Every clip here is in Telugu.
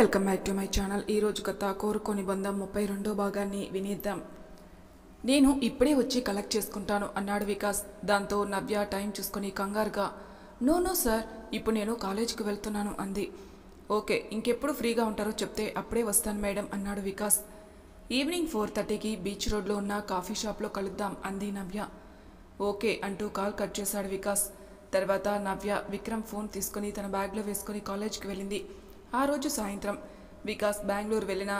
Welcome back to my channel. ఈరోజు కథ కోరుకొని బంధం 32వ భాగాన్ని వినేద్దాం. నేను ఇప్పుడే వచ్చి కలెక్ట్ చేసుకుంటాను అన్నాడు వికాస్. దాంతో నవ్య టైం చూసుకొని కంగారుగా నో సార్, ఇప్పుడు నేను కాలేజీకి వెళ్తున్నాను అంది. ఓకే, ఇంకెప్పుడు ఫ్రీగా ఉంటారో చెప్తే అప్పుడే వస్తాను మేడం అన్నాడు వికాస్. ఈవినింగ్ 4:30కి బీచ్ రోడ్లో ఉన్న కాఫీ షాప్లో కలుద్దాం అంది నవ్య. ఓకే అంటూ కాల్ కట్ చేశాడు వికాస్. తర్వాత నవ్య విక్రమ్ ఫోన్ తీసుకుని తన బ్యాగ్లో వేసుకుని కాలేజ్కి వెళ్ళింది. ఆ రోజు సాయంత్రం వికాస్ బెంగళూరు వెళ్ళిన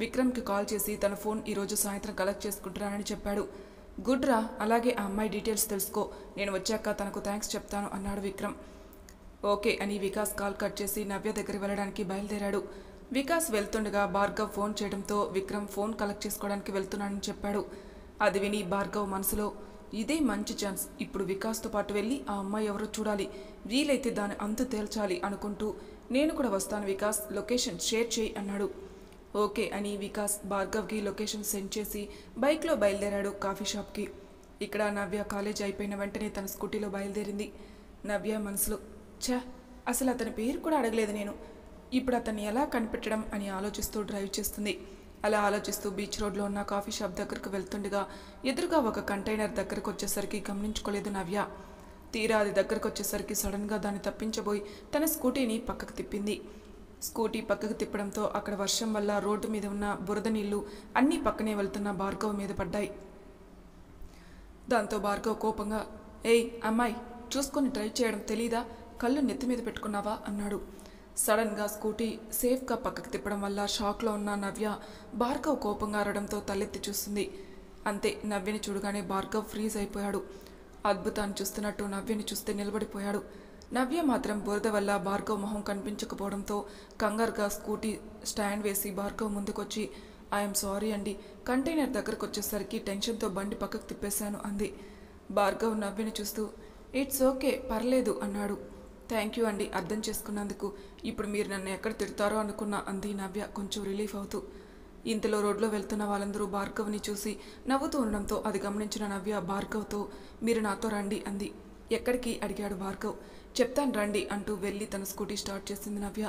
విక్రమ్కి కాల్ చేసి తన ఫోన్ ఈరోజు సాయంత్రం కలెక్ట్ చేసుకుంటున్నానని చెప్పాడు. గుడ్ రా, అలాగే ఆ అమ్మాయి డీటెయిల్స్ తెలుసుకో, నేను వచ్చాక తనకు థ్యాంక్స్ చెప్తాను అన్నాడు విక్రమ్. ఓకే అని వికాస్ కాల్ కట్ చేసి నవ్య దగ్గర వెళ్ళడానికి బయలుదేరాడు. వికాస్ వెళ్తుండగా భార్గవ్ ఫోన్ చేయడంతో విక్రమ్ ఫోన్ కలెక్ట్ చేసుకోవడానికి వెళ్తున్నానని చెప్పాడు. అది విని భార్గవ్ మనసులో ఇదే మంచి ఛాన్స్, ఇప్పుడు వికాస్తో పాటు వెళ్ళి ఆ అమ్మాయి ఎవరో చూడాలి, వీలైతే దాని అంతు తేల్చాలి అనుకుంటూ నేను కూడా వస్తాను వికాస్, లొకేషన్ షేర్ చేయి అన్నాడు. ఓకే అని వికాస్ భార్గవ్కి లొకేషన్ సెండ్ చేసి బైక్లో బయలుదేరాడు కాఫీ షాప్కి. ఇక్కడ నవ్య కాలేజ్ అయిపోయిన వెంటనే తన స్కూటీలో బయలుదేరింది. నవ్య మనసులో అసలు అతని పేరు కూడా అడగలేదు నేను, ఇప్పుడు అతన్ని ఎలా కనిపెట్టడం అని ఆలోచిస్తూ డ్రైవ్ చేస్తుంది. అలా ఆలోచిస్తూ బీచ్ రోడ్లో ఉన్న కాఫీ షాప్ దగ్గరకు వెళ్తుండగా ఎదురుగా ఒక కంటైనర్ దగ్గరకు వచ్చేసరికి గమనించుకోలేదు నవ్య. తీరా అది దగ్గరకు వచ్చేసరికి సడన్గా దాన్ని తప్పించబోయి తన స్కూటీని పక్కకు తిప్పింది. స్కూటీ పక్కకు తిప్పడంతో అక్కడ వర్షం వల్ల రోడ్డు మీద ఉన్న బురద నీళ్లు అన్నీ పక్కనే వెళ్తున్న భార్గవ్ మీద పడ్డాయి. దాంతో భార్గవ్ కోపంగా ఏయ్ అమ్మాయి, చూసుకొని డ్రైవ్ చేయడం తెలీదా, కళ్ళు నెత్తి మీద పెట్టుకున్నావా అన్నాడు. సడన్గా స్కూటీ సేఫ్గా పక్కకు తిప్పడం వల్ల షాక్లో ఉన్న నవ్య భార్గవ్ కోపంగా అరడంతో తలెత్తి చూస్తుంది. అంతే, నవ్యని చూడగానే భార్గవ్ ఫ్రీజ్ అయిపోయాడు. అద్భుతాన్ని చూస్తున్నట్టు నవ్యని చూస్తే నిలబడిపోయాడు. నవ్య మాత్రం బురద వల్ల భార్గవ్ మొహం కనిపించకపోవడంతో కంగారుగా స్కూటీ స్టాండ్ వేసి భార్గవ్ ముందుకొచ్చి ఐఎమ్ సారీ అండి, కంటైనర్ దగ్గరకు వచ్చేసరికి టెన్షన్తో బండి పక్కకు తిప్పేశాను అంది. భార్గవ్ నవ్యని చూస్తూ ఇట్స్ ఓకే, పర్లేదు అన్నాడు. థ్యాంక్ యూ అండి, అర్థం చేసుకున్నందుకు. ఇప్పుడు మీరు నన్ను ఎక్కడ తిడతారో అనుకున్నా అంది నవ్య కొంచెం రిలీఫ్ అవుతూ. ఇంతలో రోడ్లో వెళ్తున్న వాళ్ళందరూ భార్గవ్ని చూసి నవ్వుతూ ఉండడంతో అది గమనించిన నవ్య భార్గవ్తో మీరు నాతో రండి అంది. ఎక్కడికి అడిగాడు భార్గవ్. చెప్తాను రండి అంటూ వెళ్ళి తన స్కూటీ స్టార్ట్ చేసింది నవ్య.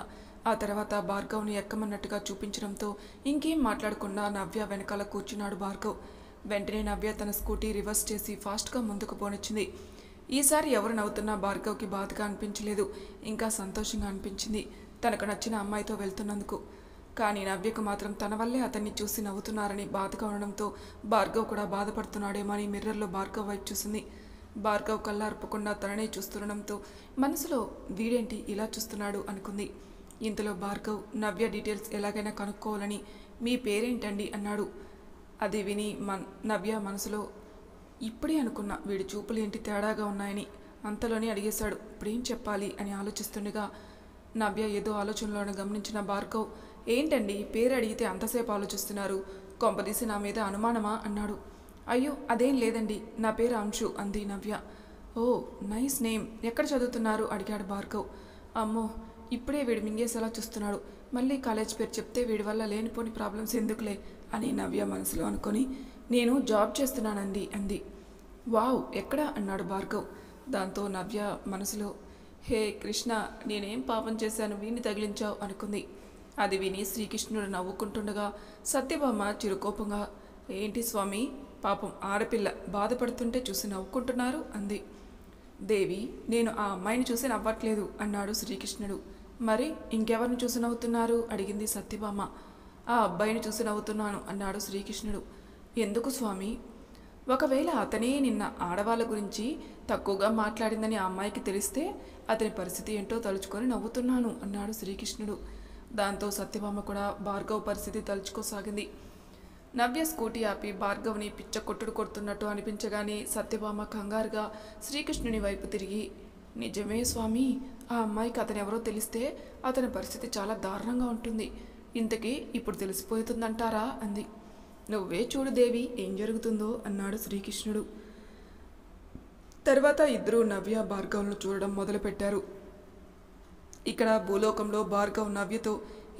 ఆ తర్వాత భార్గవ్ని ఎక్కమన్నట్టుగా చూపించడంతో ఇంకేం మాట్లాడకుండా నవ్య వెనకాల కూర్చున్నాడు భార్గవ్. వెంటనే నవ్య తన స్కూటీ రివర్స్ చేసి ఫాస్ట్గా ముందుకు పోనిచ్చింది. ఈసారి ఎవరు నవ్వుతున్నా భార్గవ్కి బాధగా అనిపించలేదు, ఇంకా సంతోషంగా అనిపించింది తనకు నచ్చిన అమ్మాయితో వెళ్తున్నందుకు. కానీ నవ్యకు మాత్రం తన వల్లే అతన్ని చూసి నవ్వుతున్నారని బాధగా ఉండడంతో భార్గవ్ కూడా బాధపడుతున్నాడేమో అని మిర్రర్లో భార్గవ్ వైపు చూసింది. భార్గవ్ కళ్ళార్పకుండా తననే చూస్తుండడంతో మనసులో వీడేంటి ఇలా చూస్తున్నాడు అనుకుంది. ఇంతలో భార్గవ్ నవ్య డీటెయిల్స్ ఎలాగైనా కనుక్కోవాలని మీ పేరేంటండి అన్నాడు. అది విని నవ్య మనసులో ఇప్పుడే అనుకున్నా వీడి చూపులు ఏంటి తేడాగా ఉన్నాయని. అంతలోనే అడిగేశాడు ఇప్పుడేం చెప్పాలి అని ఆలోచిస్తుండగా నవ్య ఏదో ఆలోచనలోనే గమనించిన భార్గవ్ ఏంటండి పేరు అడిగితే అంతసేపు ఆలోచిస్తున్నారు, కొంపదీసి నా మీద అనుమానమా అన్నాడు. అయ్యో అదేం లేదండి, నా పేరు అంశు అంది నవ్య. ఓ నైస్ నేమ్, ఎక్కడ చదువుతున్నారు అడిగాడు భార్గవ్. అమ్మో, ఇప్పుడే వీడు మింగేసేలా చూస్తున్నాడు, మళ్ళీ కాలేజ్ పేరు చెప్తే వీడి వల్ల లేనిపోని ప్రాబ్లమ్స్ ఎందుకులే అని నవ్య మనసులో అనుకొని నేను జాబ్ చేస్తున్నానండి అంది. వావ్, ఎక్కడా అన్నాడు భార్గవ్. దాంతో నవ్య మనసులో హే కృష్ణ, నేనేం పాపం చేశాను వీణ్ణి తగిలించావు అనుకుంది. అది విని శ్రీకృష్ణుడు నవ్వుకుంటుండగా సత్యభామ చిరుకోపంగా ఏంటి స్వామి, పాపం ఆడపిల్ల బాధపడుతుంటే చూసి నవ్వుకుంటున్నారు అంది. దేవి, నేను ఆ అమ్మాయిని చూసి నవ్వట్లేదు అన్నాడు శ్రీకృష్ణుడు. మరి ఇంకెవరిని చూసి నవ్వుతున్నారు అడిగింది సత్యభామ. ఆ అబ్బాయిని చూసి నవ్వుతున్నాను అన్నాడు శ్రీకృష్ణుడు. ఎందుకు స్వామి? ఒకవేళ అతనే నిన్న ఆడవాళ్ళ గురించి తక్కువగా మాట్లాడిందని ఆ అమ్మాయికి తెలిస్తే అతని పరిస్థితి ఏంటో తలుచుకొని నవ్వుతున్నాను అన్నాడు శ్రీకృష్ణుడు. దాంతో సత్యభామ కూడా భార్గవ్ పరిస్థితి తలుచుకోసాగింది. నవ్య స్కూటీ ఆపి భార్గవ్ని పిచ్చ కొట్టుడు కొడుతున్నట్టు అనిపించగానే సత్యభామ కంగారుగా శ్రీకృష్ణుని వైపు తిరిగి నిజమే స్వామి, ఆ అమ్మాయికి అతను ఎవరో తెలిస్తే అతని పరిస్థితి చాలా దారుణంగా ఉంటుంది, ఇంతకీ ఇప్పుడు తెలిసిపోతుందంటారా అంది. నువ్వే చూడు దేవి ఏం జరుగుతుందో అన్నాడు శ్రీకృష్ణుడు. తర్వాత ఇద్దరూ నవ్య భార్గవ్ను చూడడం మొదలుపెట్టారు. ఇక్కడ భూలోకంలో భార్గవ్ నవ్యతో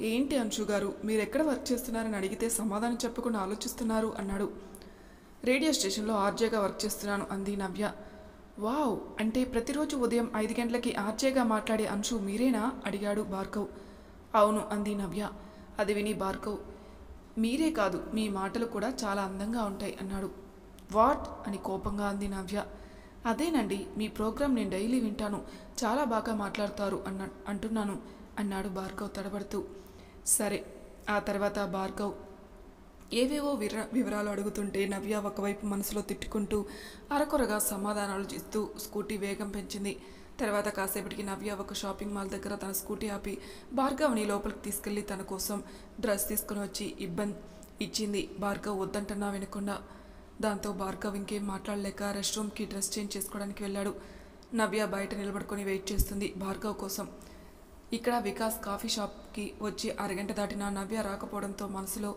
ఏంటి అంశు గారు, మీరెక్కడ వర్క్ చేస్తున్నారని అడిగితే సమాధానం చెప్పకుండా ఆలోచిస్తున్నారు అన్నాడు. రేడియో స్టేషన్లో ఆర్జేగా వర్క్ చేస్తున్నాను అంది నవ్య. వావ్, అంటే ప్రతిరోజు ఉదయం 5 గంటలకి ఆర్జేగా మాట్లాడే అంశు మీరేనా అడిగాడు భార్గవ్. అవును అంది నవ్య. అది విని భార్గవ్, మీరే కాదు మీ మాటలు కూడా చాలా అందంగా ఉంటాయి అన్నాడు. వాట్ అని కోపంగా అంది నవ్య. అదేనండి, మీ ప్రోగ్రాం నేను డైలీ వింటాను, చాలా బాగా మాట్లాడతారు అంటున్నాను అన్నాడు భార్గవ్ తడబడుతూ. సరే. ఆ తర్వాత భార్గవ్ ఏవేవో వివరాలు అడుగుతుంటే నవ్య ఒకవైపు మనసులో తిట్టుకుంటూ అరకొరగా సమాధానాలు ఇస్తూ స్కూటీ వేగం పెంచింది. తర్వాత కాసేపటికి నవ్య ఒక షాపింగ్ మాల్ దగ్గర తన స్కూటీ ఆపి భార్గవ్ని లోపలికి తీసుకెళ్లి తన కోసం డ్రెస్ తీసుకుని వచ్చి ఇచ్చింది. భార్గవ్ వద్దంటున్నా వినకుండా. దాంతో భార్గవ్ ఇంకేం మాట్లాడలేక రెస్ట్ రూమ్కి డ్రెస్ చేంజ్ చేసుకోవడానికి వెళ్ళాడు. నవ్య బయట నిలబడుకొని వెయిట్ చేస్తుంది భార్గవ్ కోసం. ఇక్కడ వికాస్ కాఫీ షాప్కి వచ్చి అరగంట దాటినా నవ్య రాకపోవడంతో మనసులో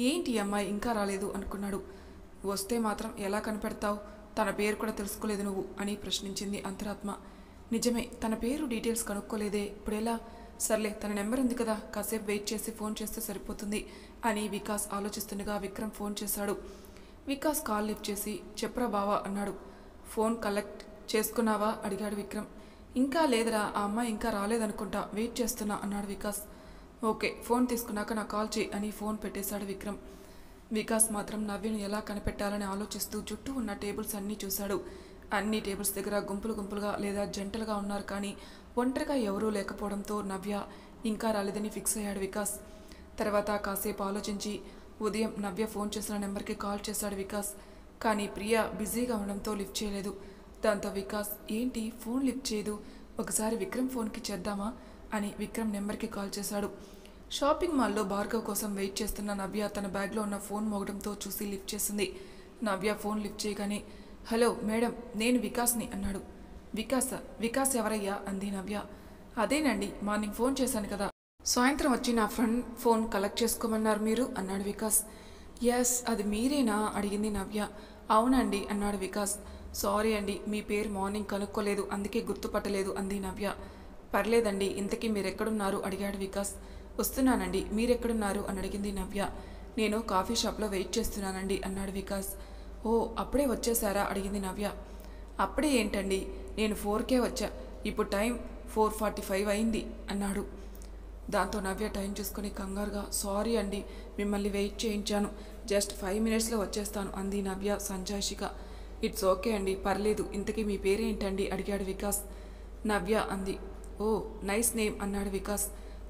ఏంటి అమ్మాయి ఇంకా రాలేదు అనుకున్నాడు. వస్తే మాత్రం ఎలా కనిపెడతావు, తన పేరు కూడా తెలుసుకోలేదు నువ్వు అని ప్రశ్నించింది అంతరాత్మ. నిజమే, తన పేరు డీటెయిల్స్ కనుక్కోలేదే, ఇప్పుడెలా? సర్లే, తన నెంబర్ ఉంది కదా, కాసేపు వెయిట్ చేసి ఫోన్ చేస్తే సరిపోతుంది అని వికాస్ ఆలోచిస్తుండగా విక్రమ్ ఫోన్ చేశాడు. వికాస్ కాల్ లిఫ్ట్ చేసి చెప్పరా బావా అన్నాడు. ఫోన్ కలెక్ట్ చేసుకున్నావా అడిగాడు విక్రమ్. ఇంకా లేదురా, ఆ అమ్మాయి ఇంకా రాలేదనుకుంటా, వెయిట్ చేస్తున్నా అన్నాడు వికాస్. ఓకే, ఫోన్ తీసుకున్నాక నాకు కాల్ చేయి అని ఫోన్ పెట్టేశాడు విక్రమ్. వికాస్ మాత్రం నవ్యను ఎలా కనిపెట్టాలని ఆలోచిస్తూ చుట్టూ ఉన్న టేబుల్స్ అన్నీ చూశాడు. అన్ని టేబుల్స్ దగ్గర గుంపులు గుంపులుగా లేదా జంటలుగా ఉన్నారు, కానీ ఒంటరిగా ఎవరూ లేకపోవడంతో నవ్య ఇంకా రాలేదని ఫిక్స్ అయ్యాడు వికాస్. తర్వాత కాసేపు ఆలోచించి ఉదయం నవ్య ఫోన్ చేసిన నెంబర్కి కాల్ చేశాడు వికాస్. కానీ ప్రియా బిజీగా ఉండడంతో లిఫ్ట్ చేయలేదు. దాంతో వికాస్ ఏంటి ఫోన్ లిఫ్ట్ చేయదు, ఒకసారి విక్రమ్ ఫోన్కి చేద్దామా అని విక్రమ్ నెంబర్కి కాల్ చేశాడు. షాపింగ్ మాల్లో భార్గవ్ కోసం వెయిట్ చేస్తున్న నవ్య తన బ్యాగ్లో ఉన్న ఫోన్ మోగడంతో చూసి లిఫ్ట్ చేసింది. నవ్య ఫోన్ లిఫ్ట్ చేయగానే హలో మేడం, నేను వికాస్ని అన్నాడు. వికాస్ ఎవరయ్యా అంది నవ్య. అదేనండి, మార్నింగ్ ఫోన్ చేశాను కదా, సాయంత్రం వచ్చి నా ఫ్రెండ్ ఫోన్ కలెక్ట్ చేసుకోమన్నారు మీరు అన్నాడు వికాస్. ఎస్, అది మీరేనా అడిగింది నవ్య. అవునండి అన్నాడు వికాస్. సారీ అండి, మీ పేరు మార్నింగ్ కనుక్కోలేదు, అందుకే గుర్తుపట్టలేదు అంది నవ్య. పర్లేదండి, ఇంతకీ మీరెక్కడున్నారు అడిగాడు వికాస్. వస్తున్నానండి, మీరెక్కడున్నారు అని అడిగింది నవ్య. నేను కాఫీ షాప్లో వెయిట్ చేస్తున్నానండి అన్నాడు వికాస్. ఓ, అప్పుడే వచ్చేసారా అడిగింది నవ్య. అప్పుడే ఏంటండి, నేను 4కే వచ్చా, ఇప్పుడు టైం 4:45 అయింది అన్నాడు. దాంతో నవ్య టైం చూసుకొని కంగారుగా సారీ అండి, మిమ్మల్ని వెయిట్ చేయించాను, జస్ట్ 5 మినిట్స్లో వచ్చేస్తాను అంది నవ్య సంజాయిషిగా. ఇట్స్ ఓకే అండి, పర్లేదు, ఇంతకీ మీ పేరేంటండి అడిగాడు వికాస్. నవ్య అంది. ఓ, నైస్ నేమ్ అన్నాడు వికాస్.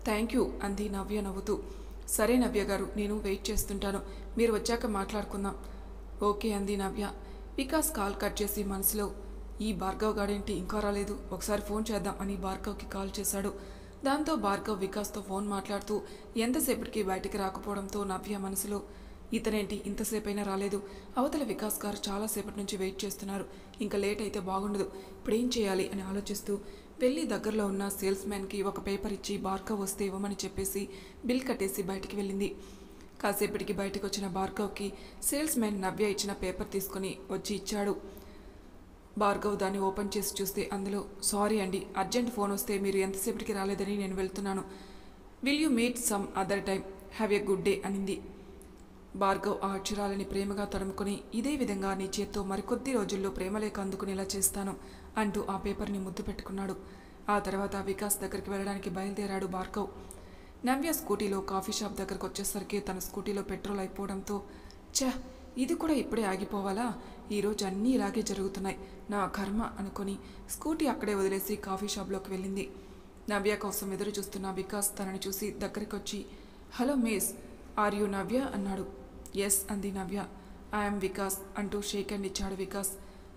థ్యాంక్ యూ అంది నవ్య నవ్వుతూ. సరే నవ్య గారు, నేను వెయిట్ చేస్తుంటాను, మీరు వచ్చాక మాట్లాడుకుందాం. ఓకే అంది నవ్య. వికాస్ కాల్ కట్ చేసి మనసులో ఈ భార్గవ్ గాడేంటి ఇంకా రాలేదు, ఒకసారి ఫోన్ చేద్దాం అని భార్గవ్కి కాల్ చేశాడు. దాంతో భార్గవ్ వికాస్తో ఫోన్ మాట్లాడుతూ ఎంతసేపటికి బయటికి రాకపోవడంతో నవ్య మనసులో ఇతనేంటి ఇంతసేపైనా రాలేదు, అవతల వికాస్ గారు చాలాసేపటి నుంచి వెయిట్ చేస్తున్నారు, ఇంకా లేట్ అయితే బాగుండదు, ఇప్పుడేం చేయాలి అని ఆలోచిస్తూ వెళ్ళి దగ్గరలో ఉన్న సేల్స్ మ్యాన్కి ఒక పేపర్ ఇచ్చి భార్గవ్ వస్తే ఇవ్వమని చెప్పేసి బిల్ కట్టేసి బయటికి వెళ్ళింది. కాసేపటికి బయటకు వచ్చిన భార్గవ్కి సేల్స్ మ్యాన్ నవ్య ఇచ్చిన పేపర్ తీసుకుని వచ్చి ఇచ్చాడు. భార్గవ్ దాన్ని ఓపెన్ చేసి చూస్తే అందులో సారీ అండి, అర్జెంట్ ఫోన్ వస్తే మీరు ఎంతసేపటికి రాలేదని నేను వెళ్తున్నాను, will you meet some other time, have a good day అనింది. భార్గవ్ ఆ అక్షరాలని ప్రేమగా తడుముకొని ఇదే విధంగా నీ చేత్తో మరికొద్ది రోజుల్లో ప్రేమలేఖ అందుకునేలా చేస్తాను అంటూ ఆ పేపర్ని ముద్దు పెట్టుకున్నాడు. ఆ తర్వాత వికాస్ దగ్గరికి వెళ్ళడానికి బయలుదేరాడు భార్గవ్. నవ్య స్కూటీలో కాఫీ షాప్ దగ్గరకు వచ్చేసరికి తన స్కూటీలో పెట్రోల్ అయిపోవడంతో ఇది కూడా ఇప్పుడే ఆగిపోవాలా, ఈరోజు అన్నీ ఇలాగే జరుగుతున్నాయి, నా కర్మ అనుకొని స్కూటీ అక్కడే వదిలేసి కాఫీ షాప్లోకి వెళ్ళింది. నవ్య కోసం ఎదురు చూస్తున్న వికాస్ తనని చూసి దగ్గరికి వచ్చి హలో మిస్, ఆర్ యూ నవ్య అన్నాడు. ఎస్ అంది నవ్య. ఐఎమ్ వికాస్ అంటూ షేక్ హ్యాండ్ ఇచ్చాడు వికాస్.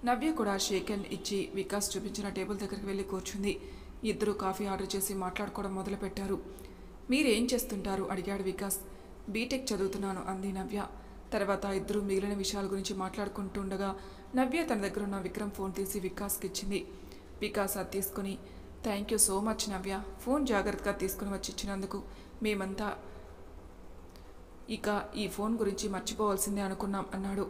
నవ్య కూడా షేక్ హ్యాండ్ ఇచ్చి వికాస్ చూపించిన టేబుల్ దగ్గరికి వెళ్ళి కూర్చుంది. ఇద్దరు కాఫీ ఆర్డర్ చేసి మాట్లాడుకోవడం మొదలుపెట్టారు. మీరేం చేస్తుంటారు అడిగాడు వికాస్. బీటెక్ చదువుతున్నాను అంది నవ్య. తర్వాత ఇద్దరు మిగిలిన విషయాల గురించి మాట్లాడుకుంటుండగా నవ్య తన దగ్గర ఉన్న విక్రమ్ ఫోన్ తీసి వికాస్కి ఇచ్చింది. వికాస్ అది తీసుకుని thank you so much Navya, phone జాగ్రత్తగా తీసుకుని వచ్చి ఇచ్చినందుకు, మేమంతా ఇక ఈ ఫోన్ గురించి మర్చిపోవాల్సిందే అనుకున్నాం అన్నాడు.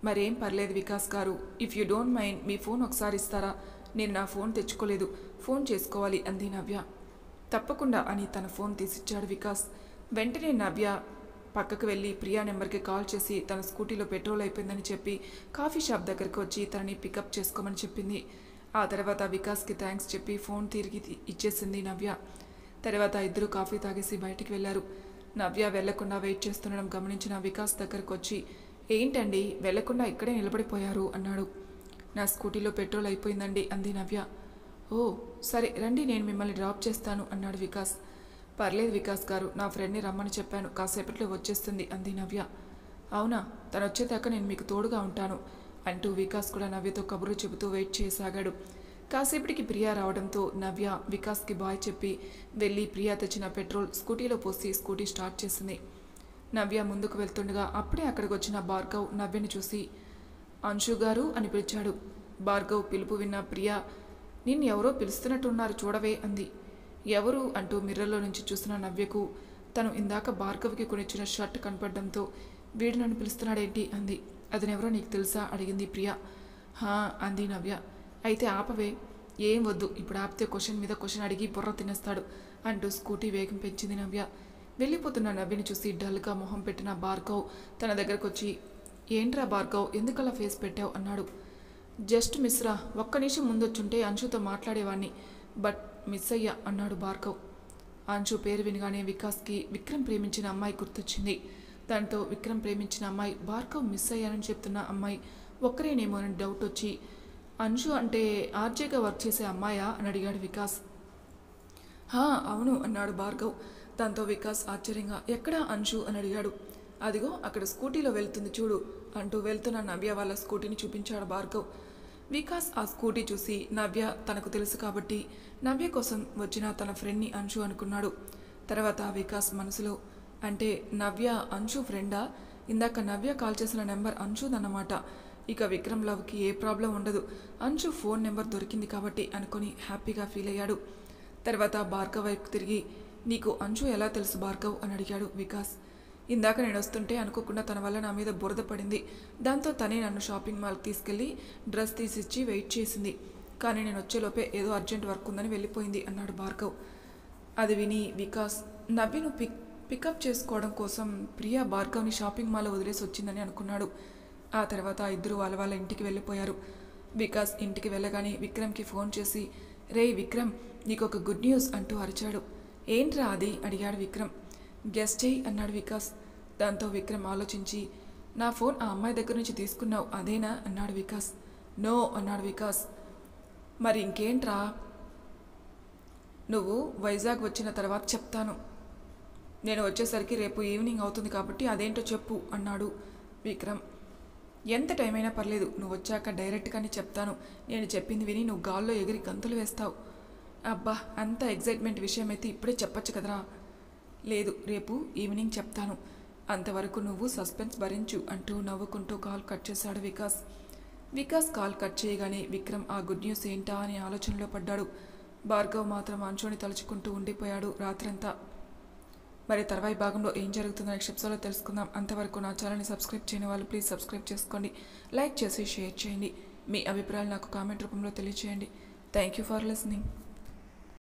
మరేం పర్లేదు వికాస్ గారు, if you don't mind me phone ఒకసారి ఇస్తారా, నేను నా ఫోన్ తెచ్చుకోలేదు, ఫోన్ చేసుకోవాలి అంది నవ్య. తప్పకుండా అని తన ఫోన్ తీసిచ్చాడు వికాస్. వెంటనే నవ్య పక్కకు వెళ్ళి ప్రియా నెంబర్కి కాల్ చేసి తన స్కూటీలో పెట్రోల్ అయిపోయిందని చెప్పి కాఫీ షాప్ దగ్గరికి వచ్చి తనని పికప్ చేసుకోమని చెప్పింది. ఆ తర్వాత వికాస్కి థ్యాంక్స్ చెప్పి ఫోన్ తిరిగి ఇచ్చేసింది నవ్య. తర్వాత ఇద్దరు కాఫీ తాగేసి బయటికి వెళ్లారు. నవ్య వెళ్లకుండా వెయిట్ చేస్తుండడం గమనించిన వికాస్ దగ్గరకు వచ్చి, ఏంటండి వెళ్లకుండా ఇక్కడే నిలబడిపోయారు అన్నాడు. నా స్కూటీలో పెట్రోల్ అయిపోయిందండి అంది నవ్య. ఓ సరే రండి, నేను మిమ్మల్ని డ్రాప్ చేస్తాను అన్నాడు వికాస్. పర్లేదు వికాస్ గారు, నా ఫ్రెండ్ని రమ్మని చెప్పాను, కాసేపట్లో వచ్చేస్తుంది అంది నవ్య. అవునా, తను వచ్చేదాకా నేను మీకు తోడుగా ఉంటాను అంటూ వికాస్ కూడా నవ్యతో కబుర్లు చెబుతూ వెయిట్ చేయసాగాడు. కాసేపటికి ప్రియా రావడంతో నవ్య వికాస్కి బాయ్ చెప్పి వెళ్ళి ప్రియా తెచ్చిన పెట్రోల్ స్కూటీలో పోసి స్కూటీ స్టార్ట్ చేసింది. నవ్య ముందుకు వెళ్తుండగా అప్పుడే అక్కడికి వచ్చిన భార్గవ్ నవ్యని చూసి అంశు గారు అని పిలిచాడు. భార్గవ్ పిలుపు విన్న ప్రియా, నిన్ను ఎవరో పిలుస్తున్నట్టున్నారు చూడవే అంది. ఎవరు అంటూ మిర్రర్లో నుంచి చూసిన నవ్యకు తను ఇందాక భార్గవ్కి కొనిచ్చిన షర్ట్ కనపడడంతో వీడు నన్ను పిలుస్తున్నాడేంటి అంది. అతనెవరో నీకు తెలుసా అడిగింది ప్రియా. హా అంది నవ్య. అయితే ఆపవే, ఏం వద్దు, ఇప్పుడు ఆపితే క్వశ్చన్ మీద క్వశ్చన్ అడిగి బుర్ర తినేస్తాడు అంటూ స్కూటీ వేగం పెంచింది నవ్య. వెళ్ళిపోతున్న నవ్యని చూసి డల్గా మొహం పెట్టిన భార్గవ్ తన దగ్గరకు వచ్చి, ఏంట్రా భార్గవ్ ఎందుకలా ఫేస్ పెట్టావు అన్నాడు. జస్ట్ మిస్రా, ఒక్క నిమిషం ముందొచ్చుంటే అంశుతో మాట్లాడేవాణ్ణి, బట్ మిస్ అయ్యా అన్నాడు భార్గవ్. అంశు పేరు వినగానే వికాస్కి విక్రమ్ ప్రేమించిన అమ్మాయి గుర్తొచ్చింది. దాంతో విక్రమ్ ప్రేమించిన అమ్మాయి భార్గవ్ మిస్ అయ్యానని చెప్తున్న అమ్మాయి ఒక్కరేనేమోనని డౌట్ వచ్చి, అంశు అంటే ఆర్జేగా వర్క్ చేసే అమ్మాయా అని అడిగాడు వికాస్. హా అవును అన్నాడు భార్గవ్. దాంతో వికాస్ ఆశ్చర్యంగా, ఎక్కడా అంశు అని అడిగాడు. అదిగో అక్కడ స్కూటీలో వెళ్తుంది చూడు అంటూ వెళ్తున్న నవ్య వాళ్ళ స్కూటీని చూపించాడు భార్గవ్. వికాస్ ఆ స్కూటీ చూసి నవ్య తనకు తెలుసు కాబట్టి నవ్య కోసం వచ్చిన తన ఫ్రెండ్ని అంశు అనుకున్నాడు. తర్వాత వికాస్ మనసులో, అంటే నవ్య అంశు ఫ్రెండా, ఇందాక నవ్య కాల్ చేసిన నెంబర్ అంశుదన్నమాట, ఇక విక్రమ్ లవ్కి ఏ ప్రాబ్లం ఉండదు, అంశు ఫోన్ నెంబర్ దొరికింది కాబట్టి అనుకుని హ్యాపీగా ఫీల్ అయ్యాడు. తర్వాత భార్గవ్ వైపు తిరిగి, నీకు అంశు ఎలా తెలుసు భార్గవ్ అని అడిగాడు వికాస్. ఇందాక నేను వస్తుంటే అనుకోకుండా తన వల్ల నా మీద బురద పడింది, దాంతో తనే నన్ను షాపింగ్ మాల్కి తీసుకెళ్ళి డ్రెస్ తీసిచ్చి వెయిట్ చేసింది, కానీ నేను వచ్చేలోపే ఏదో అర్జెంట్ వర్క్ ఉందని వెళ్ళిపోయింది అన్నాడు భార్గవ్. అది విని వికాస్ నవ్యను పికప్ చేసుకోవడం కోసం ప్రియా భార్గవ్ని షాపింగ్ మాల్లో వదిలేసి వచ్చిందని అనుకున్నాడు. ఆ తర్వాత ఇద్దరు వాళ్ళ ఇంటికి వెళ్ళిపోయారు. వికాస్ ఇంటికి వెళ్ళగానే విక్రమ్కి ఫోన్ చేసి, రే విక్రమ్, నీకు ఒక గుడ్ న్యూస్ అంటూ అరిచాడు. ఏంట్రా అది అడిగాడు విక్రమ్. గెస్ట్ చేయి అన్నాడు వికాస్. దాంతో విక్రమ్ ఆలోచించి, నా ఫోన్ ఆ అమ్మాయి దగ్గర నుంచి తీసుకున్నావు అదేనా అన్నాడు వికాస్. నో అన్నాడు వికాస్. మరి ఇంకేంట్రా, నువ్వు వైజాగ్ వచ్చిన తర్వాత చెప్తాను, నేను వచ్చేసరికి రేపు ఈవినింగ్ అవుతుంది కాబట్టి అదేంటో చెప్పు అన్నాడు విక్రమ్. ఎంత టైం అయినా పర్లేదు, నువ్వు వచ్చాక డైరెక్ట్గానే చెప్తాను, నేను చెప్పింది విని నువ్వు గాల్లో ఎగిరి గంతులు వేస్తావు. అబ్బా అంత ఎగ్జైట్మెంట్ విషయం అయితే ఇప్పుడే చెప్పచ్చు కదరా. లేదు రేపు ఈవినింగ్ చెప్తాను, అంతవరకు నువ్వు సస్పెన్స్ భరించు అంటూ నవ్వుకుంటూ కాల్ కట్ చేశాడు వికాస్. వికాస్ కాల్ కట్ చేయగానే విక్రమ్ ఆ గుడ్ న్యూస్ ఏంటా అని ఆలోచనలో పడ్డాడు. భార్గవ్ మాత్రం అంశుని తలుచుకుంటూ ఉండిపోయాడు రాత్రంతా. మరి తర్వాయి భాగంలో ఏం జరుగుతుందో నెక్స్ట్ ఎపిసోడ్లో తెలుసుకుందాం. అంతవరకు నా ఛానల్ని సబ్స్క్రైబ్ చేయని వాళ్ళు ప్లీజ్ సబ్స్క్రైబ్ చేసుకోండి, లైక్ చేసి షేర్ చేయండి, మీ అభిప్రాయాలు నాకు కామెంట్ రూపంలో తెలియచేయండి. Thank you for listening.